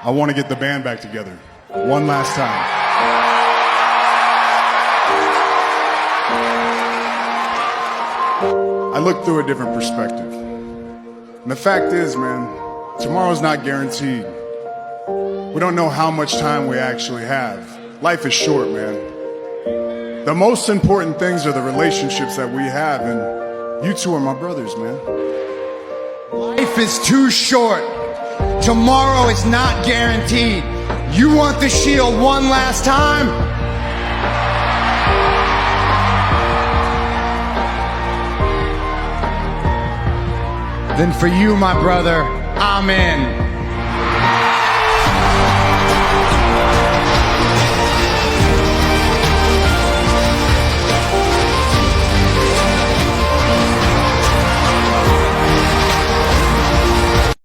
I want to get the band back together one last time. I look through a different perspective. And the fact is, man, tomorrow's not guaranteed. We don't know how much time we actually have. Life is short, man. The most important things are the relationships that we have, and you two are my brothers, man. Life is too short. Tomorrow is not guaranteed. You want the shield one last time? Then for you, my brother, I'm in.